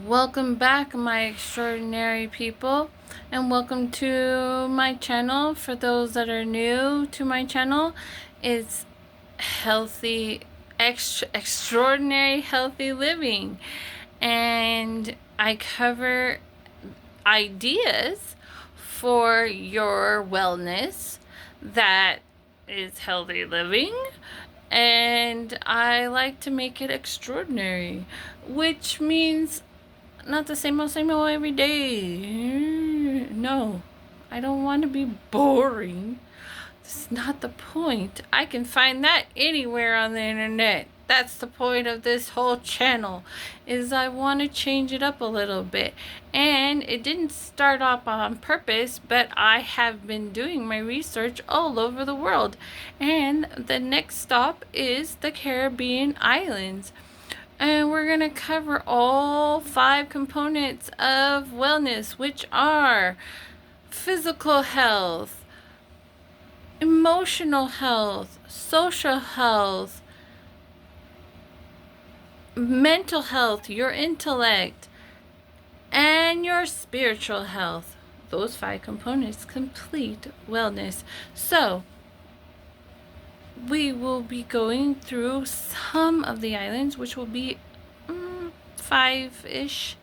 Welcome back, my extraordinary people, and welcome to my channel. For those that are new to my channel, it's healthy, extraordinary healthy living, and I cover ideas for your wellness that is healthy living, and I like to make it extraordinary, which means not the same old every day. No, I don't want to be boring. That's not the point. I can find that anywhere on the internet. That's the point of this whole channel, is I want to change it up a little bit. And it didn't start off on purpose, but I have been doing my research all over the world. And the next stop is the Caribbean islands. And we're going to cover all 5 components of wellness, which are physical health, emotional health, social health, mental health, your intellect, and your spiritual health. Those 5 components complete wellness. So, we will be going through some of the islands, which will be 5-ish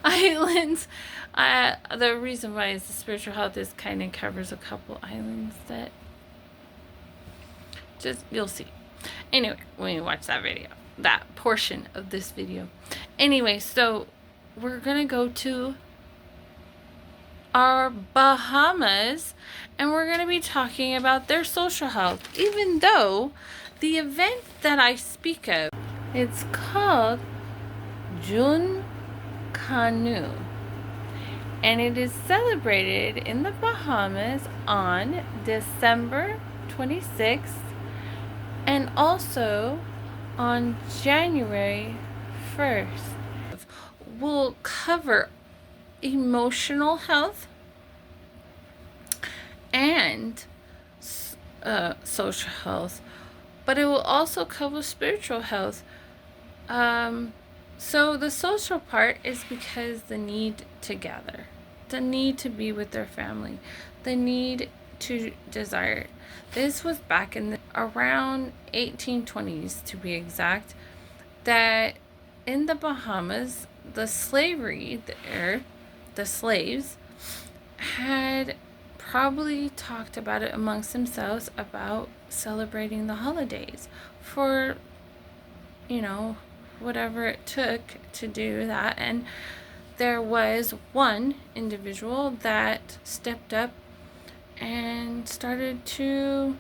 islands. The reason why is the spiritual health is kind of covers a couple islands that just you'll see. Anyway, when you watch that video, that portion of this video. Anyway, so we're gonna go to our Bahamas, and we're going to be talking about their social health, even though the event that I speak of, it's called Jun Canu, and it is celebrated in the Bahamas on December 26th and also on January 1st. We'll cover emotional health and social health, but it will also cover spiritual health. So the social part is because the need to gather, the need to be with their family, the need to desire. This was back in around 1820s, to be exact, that in the Bahamas, the slavery there, the slaves had probably talked about it amongst themselves about celebrating the holidays for, whatever it took to do that. And there was one individual that stepped up and started to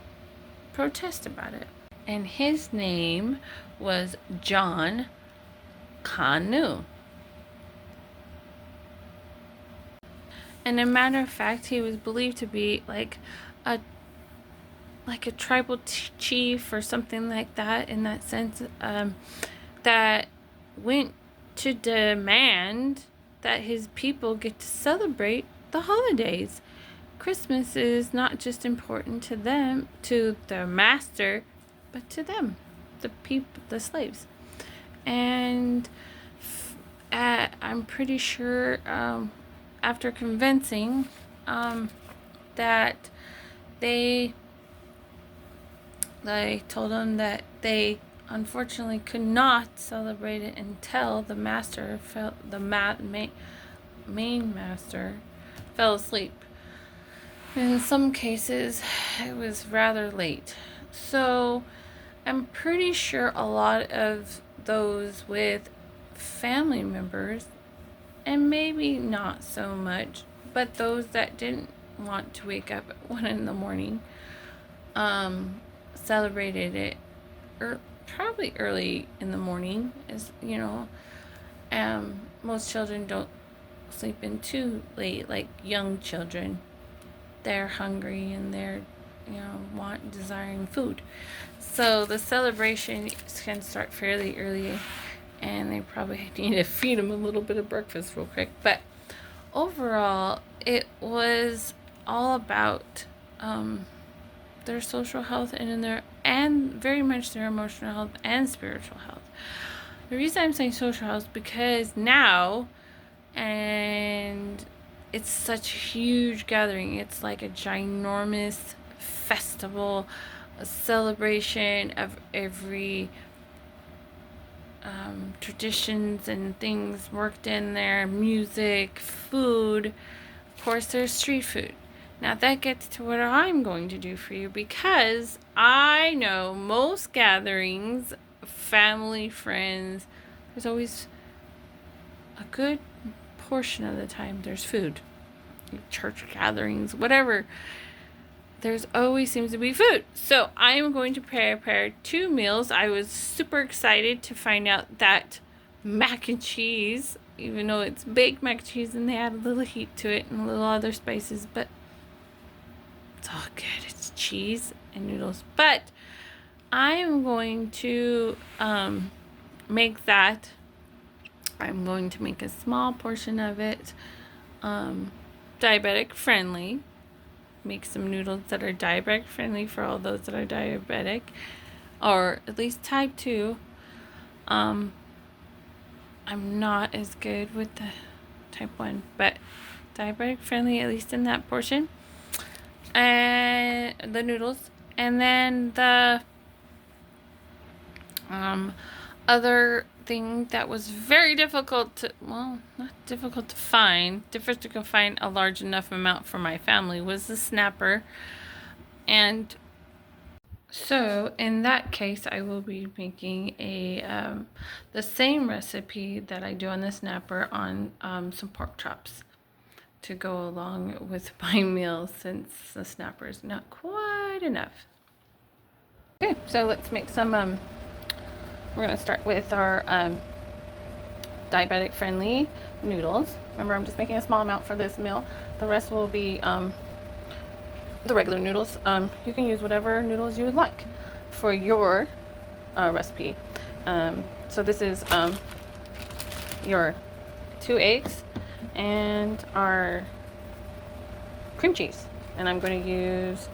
protest about it. And his name was John Canu. And a matter of fact, he was believed to be like a tribal chief or something like that, in that sense, that went to demand that his people get to celebrate the holidays. Christmas is not just important to them, to their master, but to them, the people, the slaves. And I'm pretty sure after convincing that they told them that they unfortunately could not celebrate it until the master main master fell asleep. In some cases it was rather late. So I'm pretty sure a lot of those with family members, and maybe not so much, but those that didn't want to wake up at 1 in the morning, celebrated it probably early in the morning. As most children don't sleep in too late, like young children. They're hungry and they're desiring food, so the celebration can start fairly early, and they probably need to feed them a little bit of breakfast real quick. But overall, it was all about their social health and very much their emotional health and spiritual health. The reason I'm saying social house because now, and it's such a huge gathering. It's like a ginormous festival, a celebration of every traditions and things worked in there, music, food. Of course, there's street food. Now that gets to what I'm going to do for you, because I know most gatherings, family, friends, there's always a good portion of the time there's food. Church gatherings, whatever, there's always seems to be food. So I am going to prepare 2 meals. I was super excited to find out that mac and cheese, even though it's baked mac and cheese and they add a little heat to it and a little other spices, but it's all good. It's cheese and noodles. But I am going to make that. I'm going to make a small portion of it diabetic friendly. Make some noodles that are diabetic friendly for all those that are diabetic, or at least type 2. I'm not as good with the type 1, but diabetic friendly, at least in that portion. And the noodles, and then the other thing that was very difficult to, well, not difficult to find, difficult to find a large enough amount for my family, was the snapper. And so in that case, I will be making the same recipe that I do on the snapper on some pork chops to go along with my meal, since the snapper is not quite enough. Okay, so let's make some we're going to start with our diabetic friendly noodles. Remember, I'm just making a small amount for this meal. The rest will be the regular noodles. You can use whatever noodles you would like for your recipe. So this is your 2 eggs and our cream cheese. And I'm going to use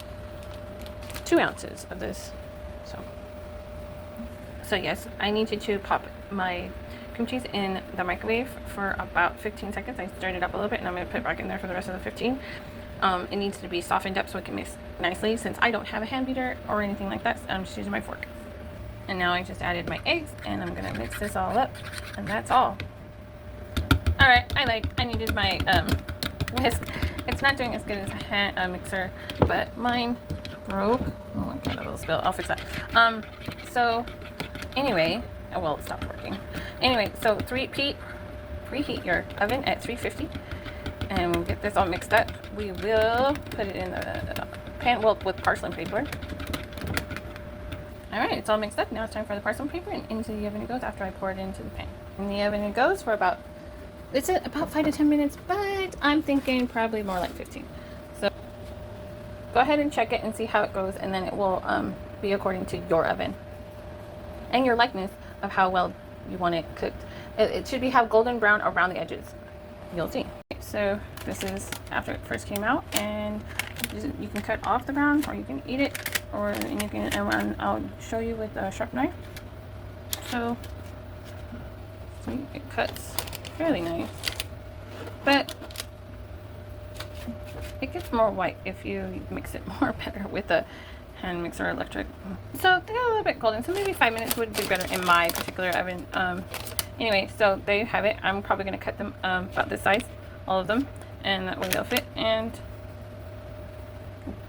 2 ounces of this. So yes, I need to pop my cream cheese in the microwave for about 15 seconds. I stirred it up a little bit, and I'm going to put it back in there for the rest of the 15. It needs to be softened up so it can mix nicely. Since I don't have a hand beater or anything like that, so I'm just using my fork. And now I just added my eggs, and I'm going to mix this all up, and that's all. Alright, I needed my whisk. It's not doing as good as a mixer, but mine broke. Oh my god, a little spill. I'll fix that. So anyway, well, it stopped working. Anyway, so preheat your oven at 350, and we'll get this all mixed up. We will put it in the pan, well, with parchment paper. Alright, it's all mixed up. Now it's time for the parchment paper, and into the oven it goes after I pour it into the pan. In the oven it goes for about 5 to 10 minutes, but I'm thinking probably more like 15. So go ahead and check it and see how it goes, and then it will be according to your oven and your likeness of how well you want it cooked. It should have golden brown around the edges. You'll see. So this is after it first came out, and you can cut off the brown, or you can eat it, or and you can. And I'll show you with a sharp knife. So see, it cuts fairly nice, but it gets more white if you mix it more better with a hand mixer electric. So they got a little bit golden, so maybe 5 minutes would be better in my particular oven. Anyway, so there you have it. I'm probably going to cut them about this size, all of them, and that way they'll fit. And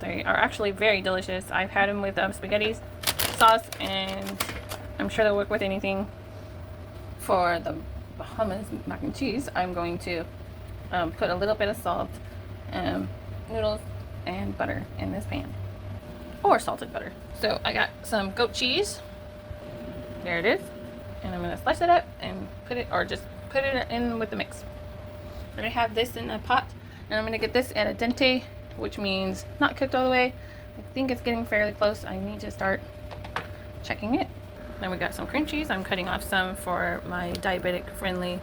they are actually very delicious. I've had them with spaghetti sauce, and I'm sure they'll work with anything. For the hummus mac and cheese, I'm going to put a little bit of salt, noodles, and butter in this pan, or salted butter. So I got some goat cheese. There it is, and I'm going to slice it up and put it in with the mix. But I have this in a pot, and I'm going to get this at a dente, which means not cooked all the way. I think it's getting fairly close. I need to start checking it. Then we got some cream cheese. I'm cutting off some for my diabetic friendly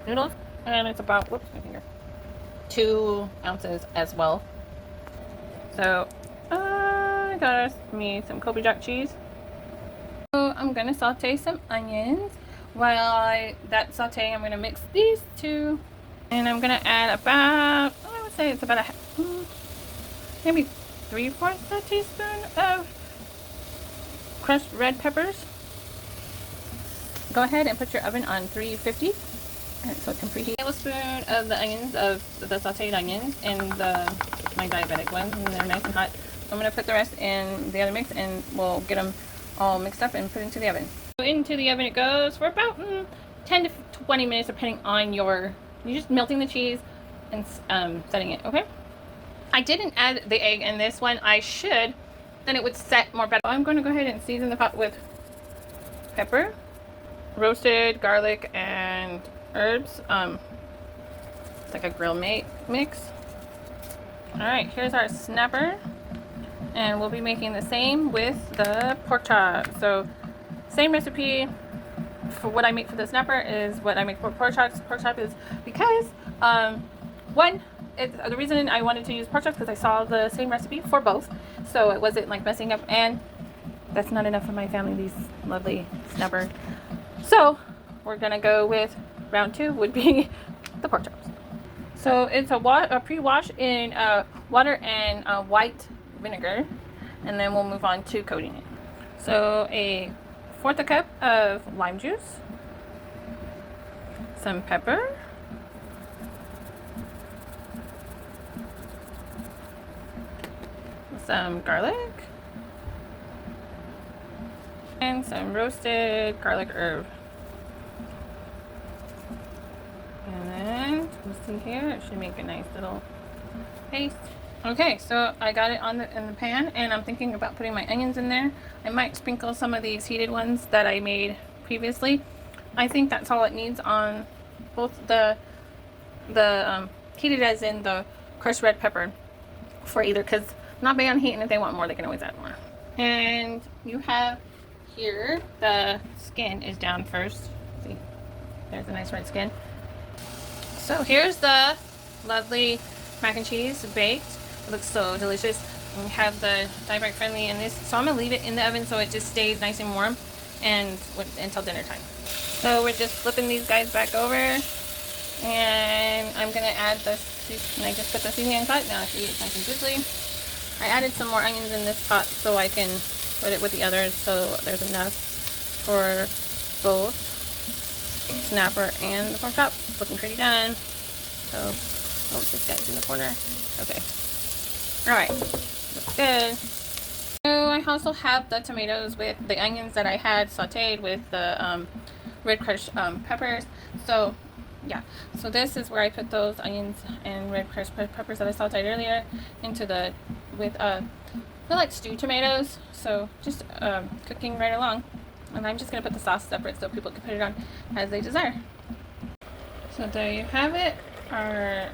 noodles, and it's about, whoops, my finger, 2 ounces as well. So I got me some Kobe Jack cheese. So I'm gonna saute some onions while that's sauteing, I'm gonna mix these two, and I'm gonna add about, I would say it's about maybe 3/4 a teaspoon of crushed red peppers. Go ahead and put your oven on 350, and so it can preheat. A tablespoon of the onions, of the sauteed onions, in my diabetic ones, and they're nice and hot. So I'm gonna put the rest in the other mix, and we'll get them all mixed up and put into the oven. So into the oven it goes for about 10 to 20 minutes, depending on you're just melting the cheese and setting it. Okay. I didn't add the egg in this one. I should. Then it would set more better. I'm going to go ahead and season the pot with pepper, roasted garlic, and herbs. It's like a grill mix. All right, here's our snapper, and we'll be making the same with the pork chop. So same recipe for what I make for the snapper is what I make for pork chops. Pork chop is because the reason I wanted to use pork chops because I saw the same recipe for both, so it wasn't like messing up, and that's not enough for my family, these lovely snapper. So we're gonna go with round 2 would be the pork chops. So it's a pre-wash in water and white vinegar, and then we'll move on to coating it. So 1/4 cup of lime juice, some pepper, some garlic, and some roasted garlic herb. And then you see here, it should make a nice little paste. Okay, so I got it in the pan, and I'm thinking about putting my onions in there. I might sprinkle some of these heated ones that I made previously. I think that's all it needs on both the heated as in the crushed red pepper for either, because I'm not big on heat, and if they want more, they can always add more. And you have here, the skin is down first. See, there's a nice red skin. So here's the lovely mac and cheese baked. It looks so delicious. And we have the diabetic friendly in this, so I'm gonna leave it in the oven so it just stays nice and warm and until dinner time. So we're just flipping these guys back over, and I'm gonna add and I just put the seasoning on top. Now see, it's nice and drizzly. I added some more onions in this pot so I can put it with the others, so there's enough for both snapper and the pork chop. Looking pretty done. So, oh, this guy's in the corner. Okay. Alright. Looks good. So I also have the tomatoes with the onions that I had sauteed with the red crushed peppers. So yeah, so this is where I put those onions and red crushed peppers that I sauteed earlier into they're like stewed tomatoes, so just cooking right along. And I'm just going to put the sauce separate so people can put it on as they desire. So there you have it. Our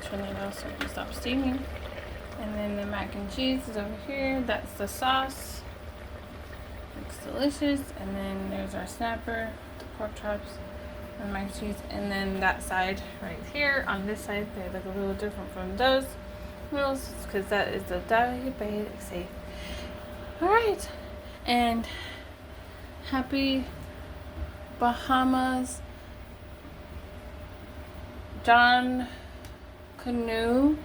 turn it off so it can stop steaming. And then the mac and cheese is over here. That's the sauce. Looks delicious. And then there's our snapper, the pork chops, and mac and cheese. And then that side right here, on this side, they look a little different from those meals because that is the diabetic safe. Alright. And happy Bahamas John Canoe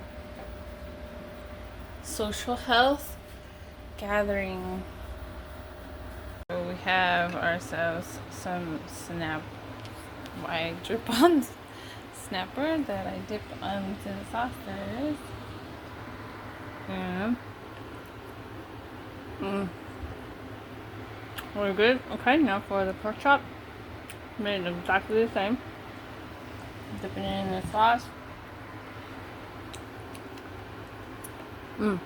Social Health Gathering. So we have ourselves some I drip on snapper that I dip onto the sauce. There it is. Yeah. We're good. Okay, now for the pork chop. Made it exactly the same. Dipping it in the sauce. A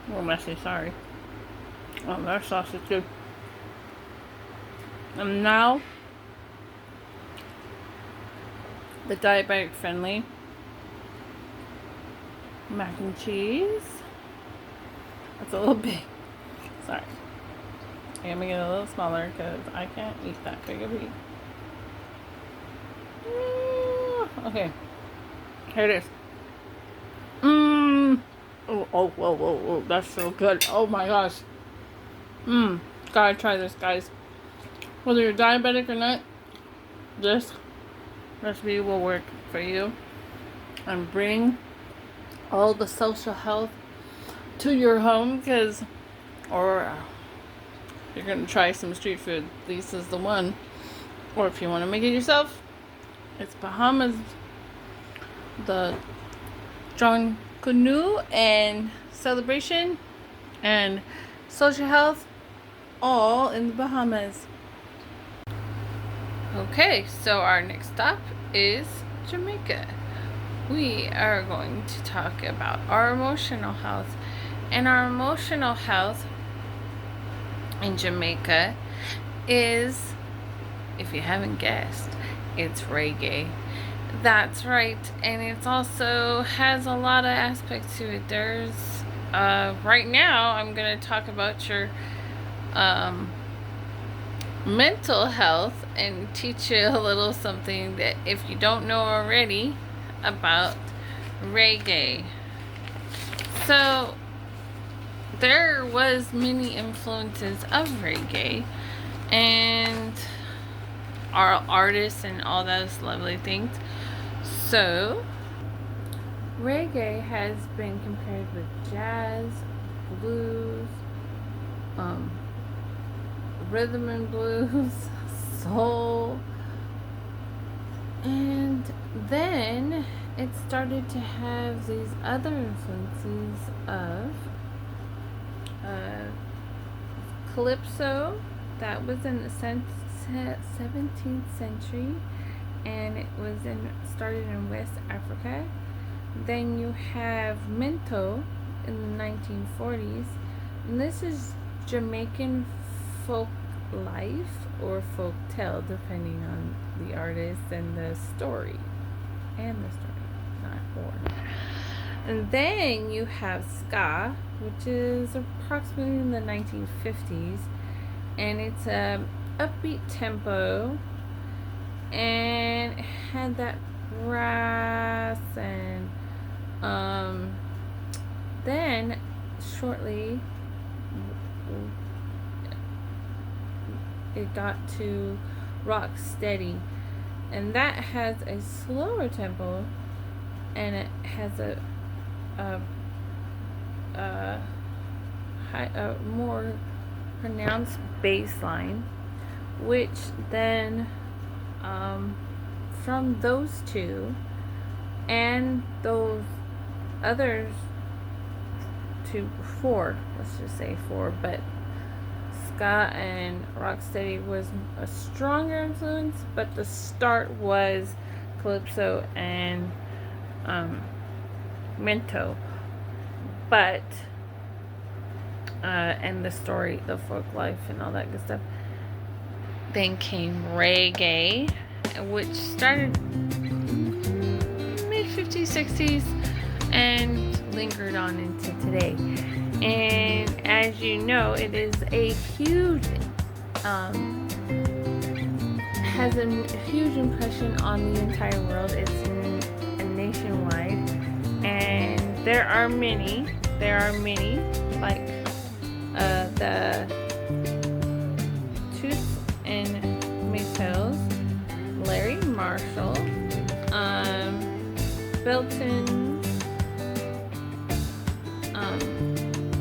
little messy, sorry. Oh, that sauce is good. And now, the diabetic friendly mac and cheese. That's a little big. Sorry. I'm gonna get it a little smaller because I can't eat that big of a piece. Okay. Here it is. Whoa. That's so good. Oh my gosh. Gotta try this, guys. Whether you're diabetic or not, this recipe will work for you and bring all the social health to your home. Or you're gonna try some street food, this is the one. Or if you want to make it yourself, it's Bahamas, the John Canoe and celebration and social health, all in the Bahamas. Okay, so our next stop is Jamaica. We are going to talk about our emotional health. And our emotional health in Jamaica is, if you haven't guessed, it's reggae. That's right, and it also has a lot of aspects to it. There's right now I'm going to talk about your mental health and teach you a little something that if you don't know already about reggae. So there was many influences of reggae and our artists and all those lovely things. So reggae has been compared with jazz, blues, rhythm and blues, soul, and then it started to have these other influences of calypso that was in the 17th century, and it was started in West Africa. Then you have Minto in the 1940s, and this is Jamaican folk life or folk tale, depending on the artist and the story, not or. And then you have ska, which is approximately in the 1950s, and it's a upbeat tempo, and it had that brass, and then shortly it got to rock steady, and that has a slower tempo, and it has a more pronounced bass line, which then from those two and those others let's just say four, but ska and rocksteady was a stronger influence, but the start was calypso and Minto, but and the story, the folk life and all that good stuff. Then came reggae, which started mid-50s, 60s and lingered on into today. And as you know, it is a huge has a huge impression on the entire world. It's nationwide, and there are many like the Toots and Maytals, Larry Marshall, Belton,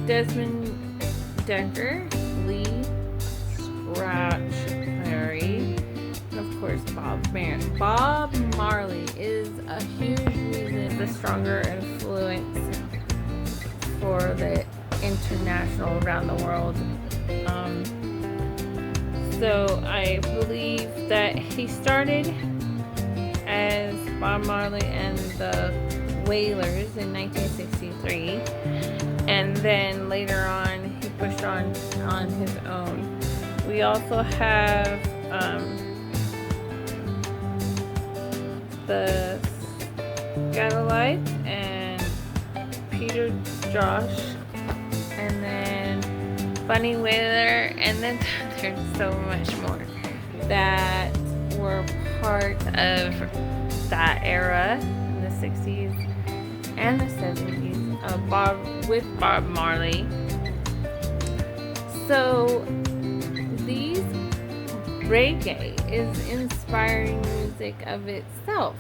Desmond Decker, Lee Scratch Perry, and of course Bob Marley is a huge reason, the stronger influence for the international around the world. So I believe that he started as Bob Marley and the Wailers in 1963, and then later on he pushed on his own. We also have the Scatolites and Peter Josh, and then Bunny Wailer, and then there's so much more that were part of that era in the 60s and the 70s, with Bob Marley. So these reggae is inspiring music of itself.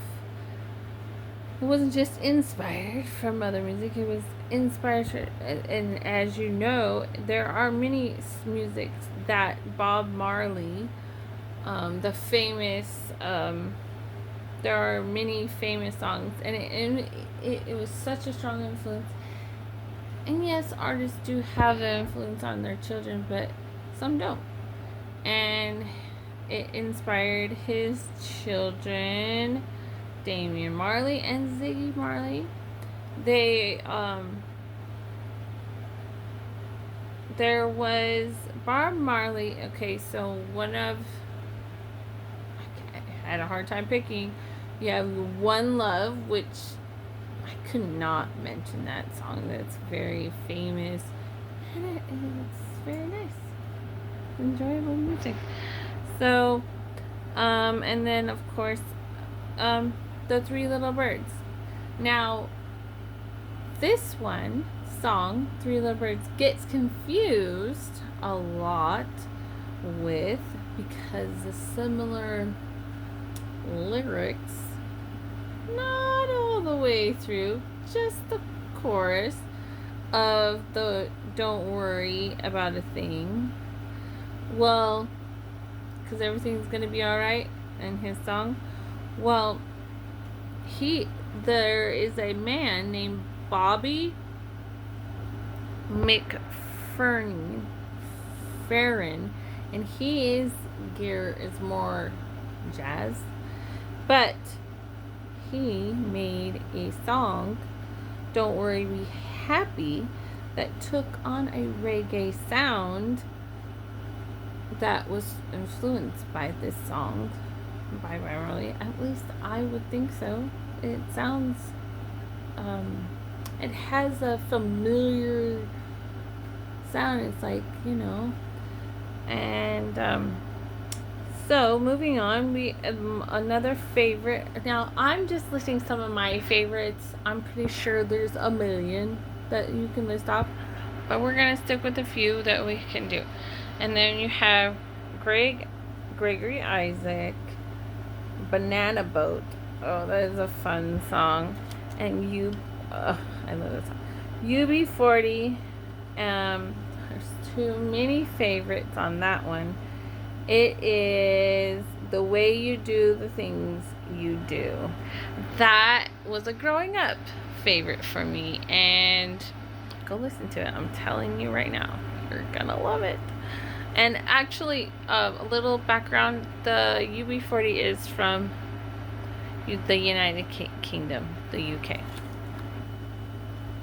It wasn't just inspired from other music, it was inspired. And as you know, there are many musics that Bob Marley, the famous, there are many famous songs, and it was such a strong influence. And yes, artists do have an influence on their children, but some don't. And it inspired his children, Damian Marley and Ziggy Marley. There was Bob Marley. Okay, so I had a hard time picking. You have One Love, which I could not mention that song. That's very famous, and it's very nice, enjoyable music. So, and then of course, the Three Little Birds. Now, this one song, Three Little Birds, gets confused a lot with, because the similar lyrics, not all the way through, just the chorus of the Don't Worry About a Thing. Well, because everything's gonna be alright in his song. Well, there is a man named Bobby McFerrin, and his gear is more jazz, but he made a song, Don't Worry Be Happy, that took on a reggae sound that was influenced by this song by Marley. At least I would think so. It sounds, it has a familiar sound. It's like, and so moving on, we another favorite. Now I'm just listing some of my favorites. I'm pretty sure there's a million that you can list off, but we're gonna stick with a few that we can do. And then you have Gregory Isaac, Banana Boat. Oh, that is a fun song. And I love that song. UB40. There's too many favorites on that one. It is The Way You Do the Things You Do. That was a growing up favorite for me, and go listen to it. I'm telling you right now, you're gonna love it. And actually, a little background, the UB40 is from the United Kingdom, the UK.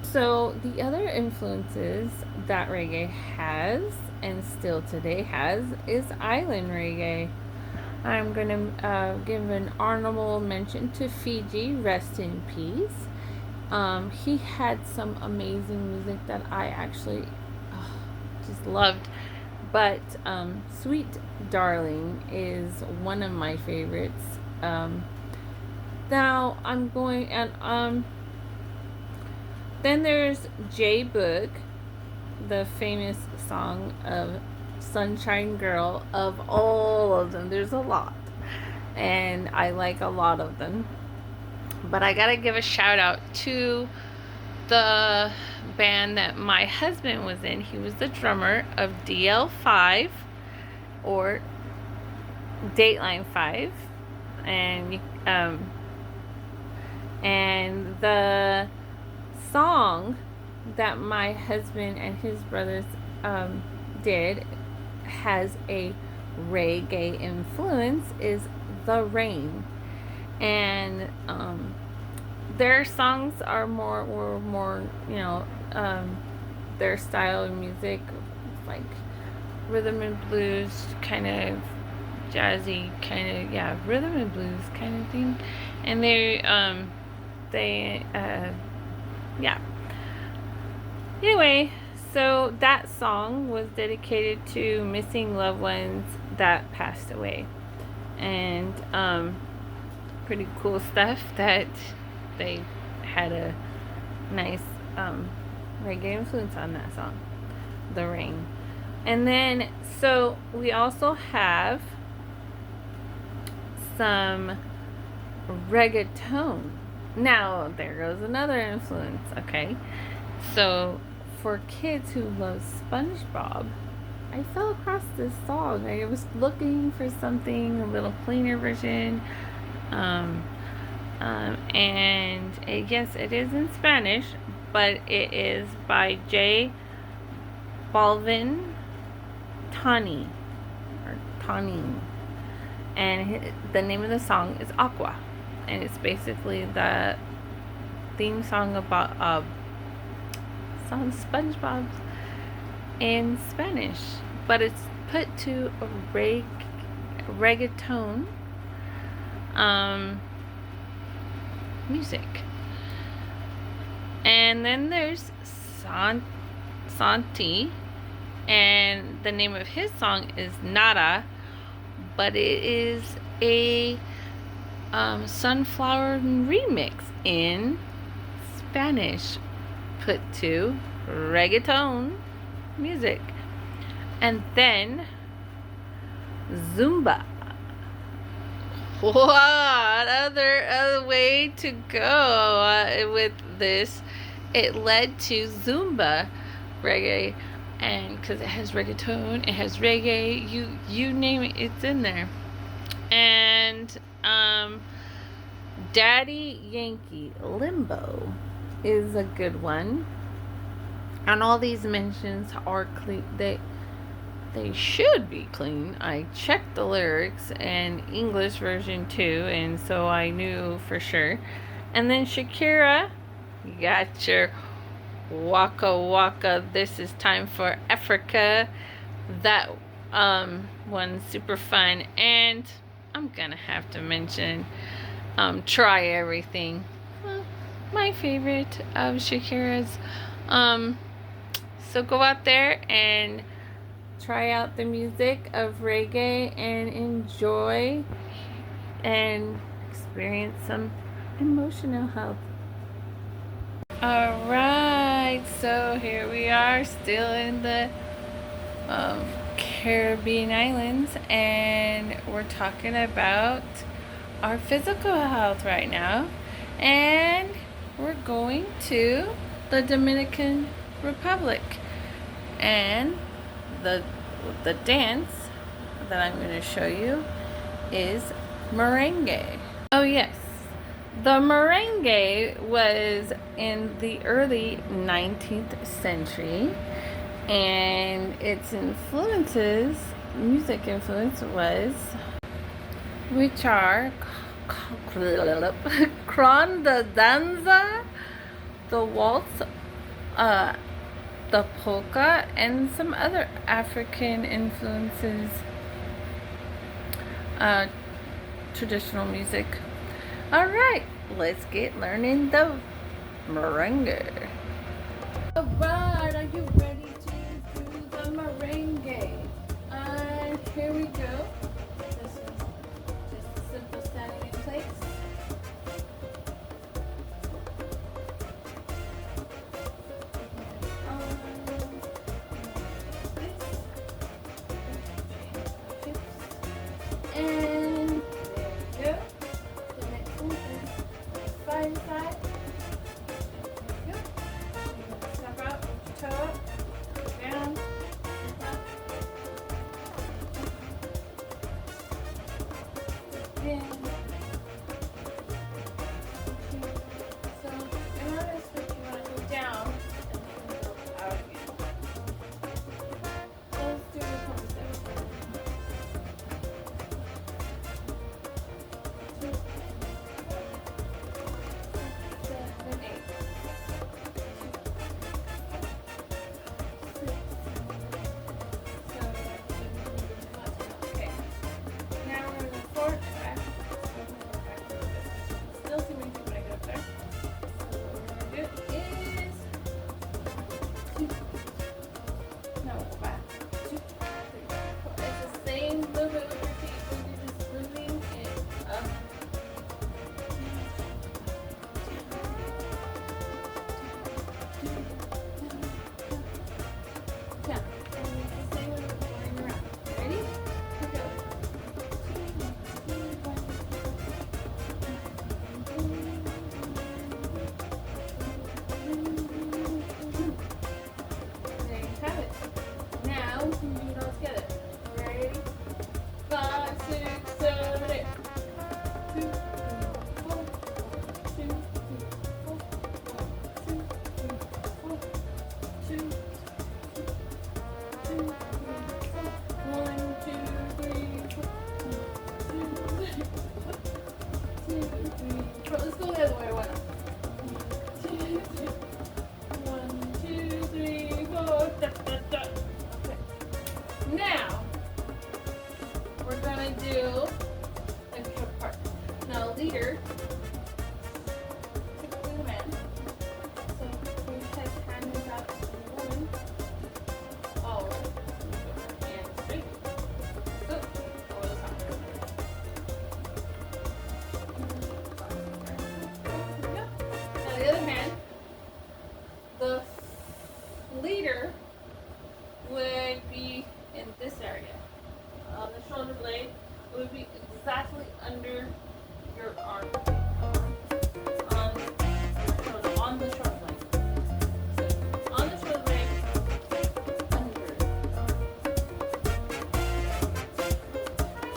So the other influences that reggae has, and still today has, is island reggae. I'm going to give an honorable mention to Fiji, rest in peace. He had some amazing music that I actually just loved. But Sweet Darling is one of my favorites. Now I'm going, and then there's J Book, the famous song of Sunshine Girl. Of all of them, there's a lot, and I like a lot of them. But I gotta give a shout out to the band that my husband was in. He was the drummer of DL5, or Dateline 5, and the song that my husband and his brothers did has a reggae influence, is The Rain. And their songs were more, their style of music, like rhythm and blues, kind of jazzy, kind of, rhythm and blues kind of thing. And anyway, so that song was dedicated to missing loved ones that passed away. And pretty cool stuff that they had a nice reggae influence on that song, The Rain. And then, so we also have some reggaeton. Now, there goes another influence, okay? So, for kids who love SpongeBob, I fell across this song. I was looking for something, a little cleaner version. And yes, it is in Spanish, but it is by J Balvin Tani, or Tani, and the name of the song is Aqua, and it's basically the theme song about song SpongeBob in Spanish, but it's put to a reggaeton music. And then there's Santi, and the name of his song is Nada, but it is a sunflower remix in Spanish put to reggaeton music. And then Zumba. What other way to go with this? It led to Zumba reggae, and because it has reggaeton, it has reggae, you name it, it's in there. And Daddy Yankee Limbo is a good one. And all these mentions are clean. They should be clean. I checked the lyrics and English version too, and so I knew for sure. And then Shakira, you got your Waka Waka, This Is Time for Africa. That one's super fun. And I'm gonna have to mention Try Everything. My favorite of Shakira's. So go out there and try out the music of reggae and enjoy and experience some emotional health. Alright, so here we are still in the Caribbean islands, and we're talking about our physical health right now, and we're going to the Dominican Republic, and the dance that I'm going to show you is merengue. Oh yes, the merengue was in the early 19th century, and its influences, music influence, was, which are the danza, the waltz, the polka, and some other African influences, traditional music. Alright, let's get learning the merengue. Alright, are you ready to do the merengue? Here we go. This is just a simple standing in place. And there you go. The next one is side to side. There you go. You're going to step out, put your toe up, down, up, in. So in order to switch, you want to go down and then go out again. So let's do a couple steps. Let's go the other way. Why not? 1, 2, 3, 4. Da, da, da. Okay. Now we're gonna do extra part. Now, leader, typically the man. So his hand is out to the woman. Always. And straight. So over the top. Now the other hand, the leader would be in this area. The shoulder blade would be exactly under your arm. On the shoulder blade. So, on the shoulder blade, under.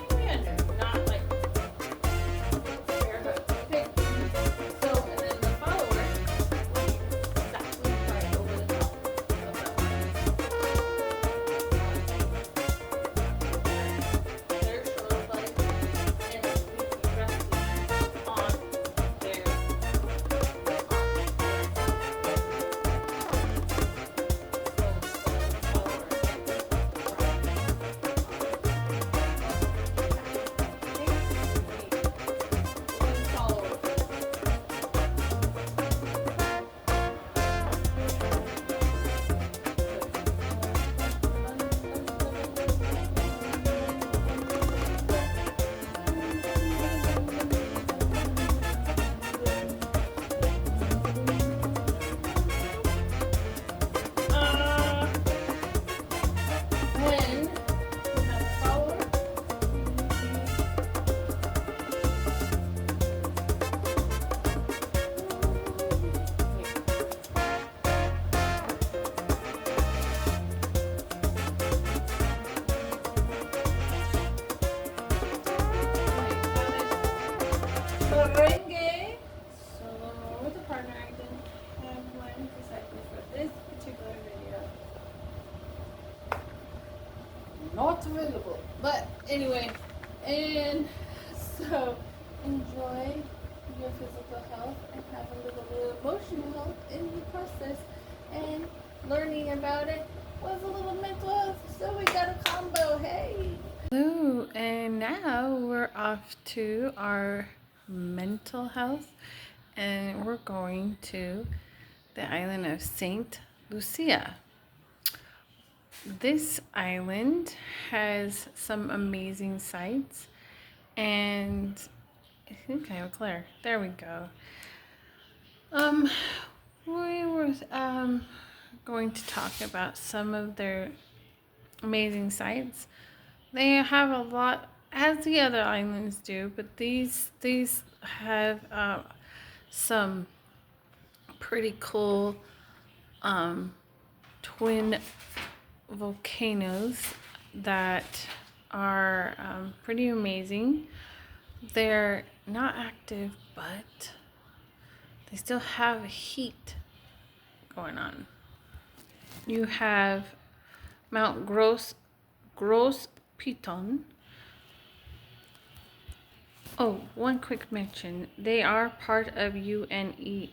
Tiny under, not like bare hook. Okay. So, and then the follower would be exactly right over the top of that one. Their shoulder blade, and it would be resting on their Merengue. So with a partner, I didn't have one precisely for this particular video. Not available. But anyway, and so enjoy your physical health and have a little bit of emotional health in the process. And learning about it was a little mental health. So we got a combo. Hey. Hello, and now we're off to our mental health, and we're going to the island of Saint Lucia. This island has some amazing sights, and I think I have a Claire. There we go. We were going to talk about some of their amazing sights. They have a lot, as the other islands do, but these have some pretty cool twin volcanoes that are pretty amazing. They're not active, but they still have heat going on. You have Mount Gros Piton. Oh, one quick mention. They are part of UNESCO.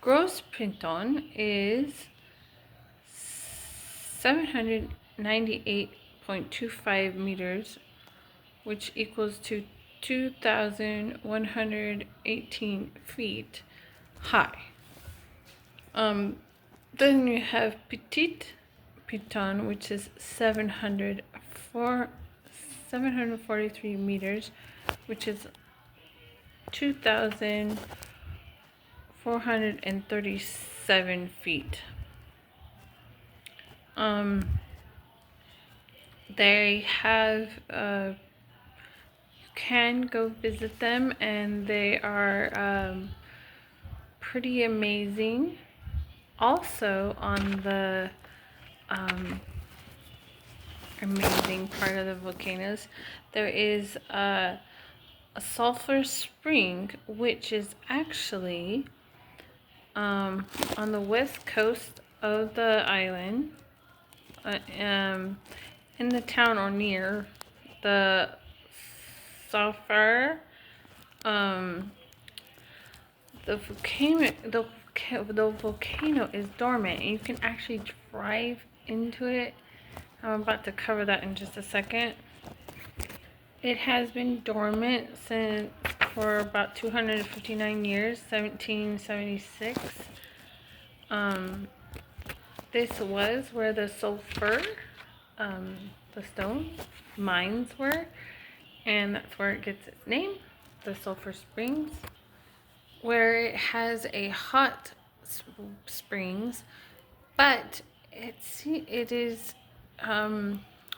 Gros Piton is 798.25 meters, which equals to 2,118 feet high. Then you have Petit Piton, which is 743 meters, which is 2,437 feet. They have you can go visit them, and they are pretty amazing. Also, on the amazing part of the volcanoes, there is a sulfur spring, which is actually on the west coast of the island, in the town or near the sulfur. The volcano is dormant, and you can actually drive into it. I'm about to cover that in just a second. It has been dormant for about 259 years, 1776. This was where the sulfur, the stone mines were, and that's where it gets its name, the Sulphur Springs, where it has a hot springs, but it is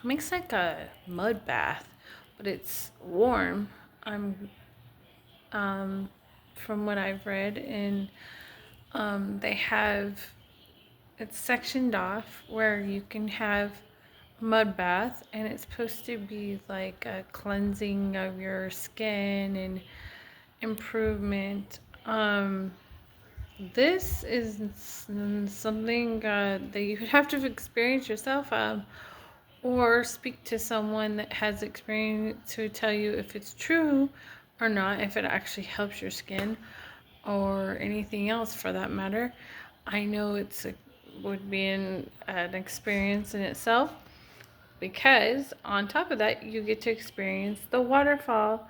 makes like a mud bath, but it's warm. From what I've read, and they have it's sectioned off where you can have mud bath, and it's supposed to be like a cleansing of your skin and improvement. This is something that you would have to experience yourself, or speak to someone that has experience to tell you if it's true or not, if it actually helps your skin or anything else for that matter. I know would be an experience in itself, because on top of that you get to experience the waterfall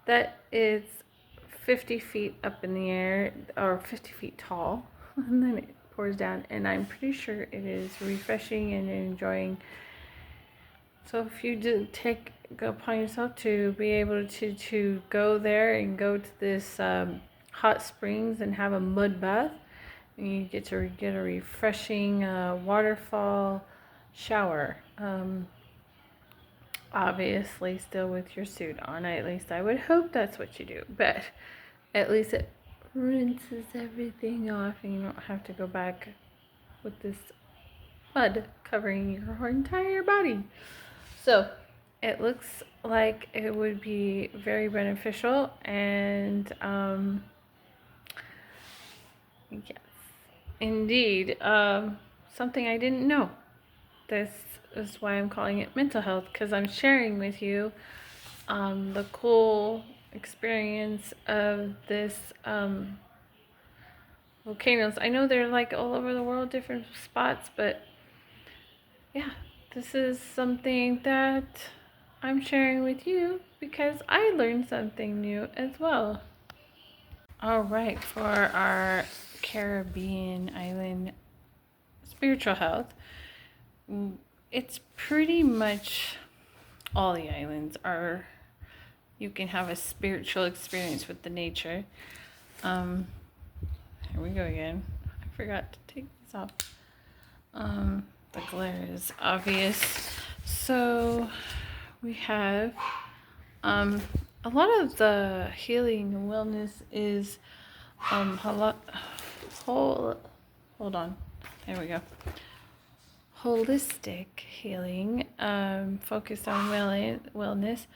that is 50 feet up in the air, or 50 feet tall, and then it pours down, and I'm pretty sure it is refreshing and enjoying. So if you do go upon yourself to be able to go there and go to this hot springs and have a mud bath, and you get to get a refreshing waterfall shower. Obviously still with your suit on. At least I would hope that's what you do, but at least it rinses everything off and you don't have to go back with this mud covering your entire body. So it looks like it would be very beneficial, and yes, indeed, something I didn't know. This is why I'm calling it mental health, because I'm sharing with you the cool experience of this volcanoes. I know they're like all over the world, different spots, but yeah, this is something that I'm sharing with you because I learned something new as well. All right, for our Caribbean island spiritual health, it's pretty much all the islands are, you can have a spiritual experience with the nature. Here we go again. I forgot to take this off. The glare is obvious. So we have a lot of the healing and wellness is hold on. There we go. Holistic healing, focused on wellness.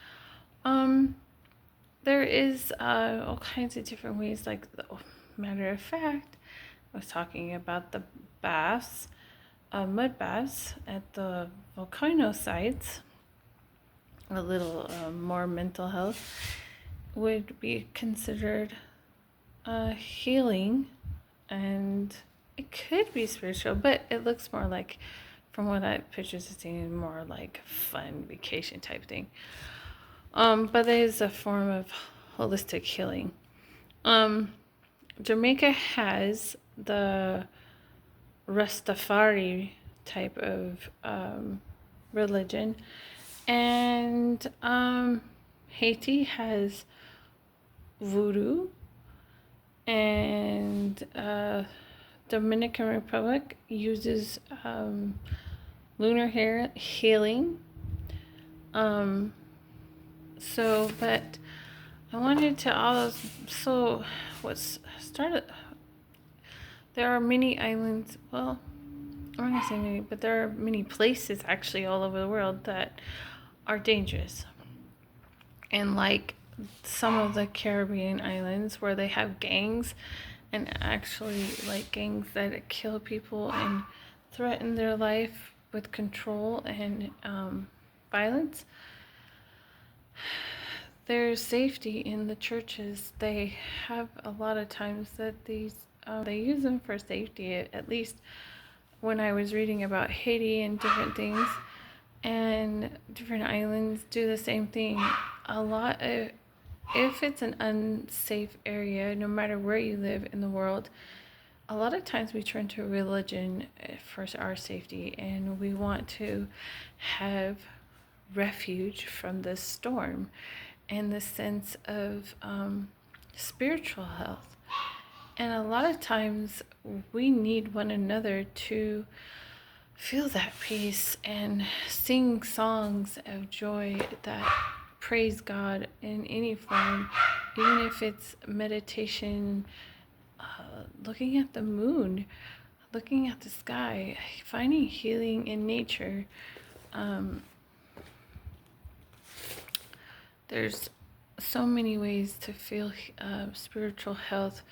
There is all kinds of different ways. Like, matter of fact, I was talking about the baths, mud baths at the volcano sites. A little more mental health would be considered healing, and it could be spiritual, but it looks more like, from what I pictures, it seems more like fun vacation type thing. But it is a form of holistic healing. Jamaica has the Rastafari type of religion, and Haiti has voodoo, and Dominican Republic uses lunar hair healing. But I wanted to there are many islands, well, I'm not gonna say many, but there are many places actually all over the world that are dangerous. And like some of the Caribbean islands where they have gangs, and actually like gangs that kill people and threaten their life with control and violence. there's safety in the churches. They have a lot of times that they use them for safety. At least when I was reading about Haiti and different things, and different islands do the same thing. A lot of, if it's an unsafe area, no matter where you live in the world, a lot of times we turn to religion for our safety, and we want to have refuge from the storm and the sense of spiritual health. And a lot of times we need one another to feel that peace and sing songs of joy that praise God in any form, even if it's meditation, looking at the moon, looking at the sky, finding healing in nature. There's so many ways to feel spiritual health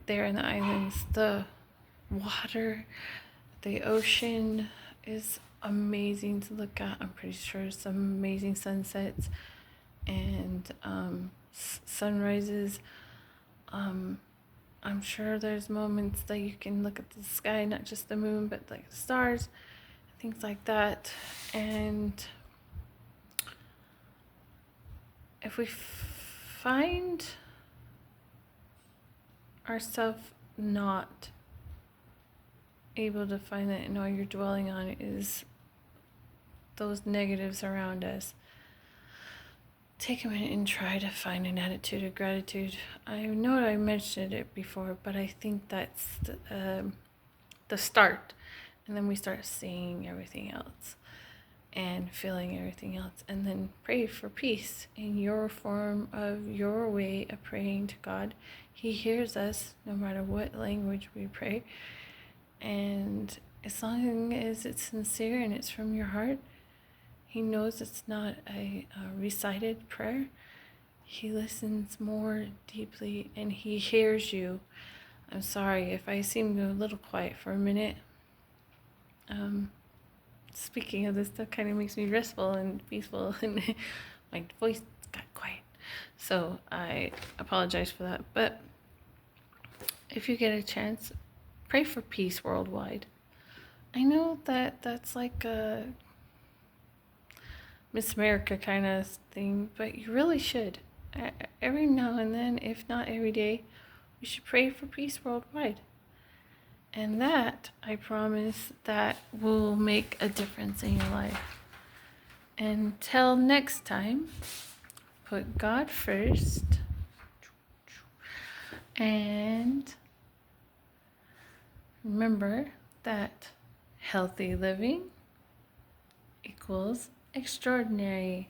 there in the islands. The water, the ocean is amazing to look at. I'm pretty sure some amazing sunsets and sunrises. I'm sure there's moments that you can look at the sky, not just the moon, but like the stars, things like that. And if we find ourselves not able to find that, and all you're dwelling on is those negatives around us, take a minute and try to find an attitude of gratitude. I know I mentioned it before, but I think that's the start. And then we start seeing everything else and feeling everything else. And then pray for peace in your form of your way of praying to God. He hears us no matter what language we pray. And as long as it's sincere and it's from your heart, He knows it's not a recited prayer. He listens more deeply and He hears you. I'm sorry if I seemed a little quiet for a minute. Speaking of this stuff kind of makes me restful and peaceful, and my voice got quiet. So I apologize for that. But if you get a chance, pray for peace worldwide. I know that that's like a Miss America kind of thing, but you really should. Every now and then, if not every day, we should pray for peace worldwide. And that, I promise, that will make a difference in your life. Until next time, put God first. And remember that healthy living equals extraordinary.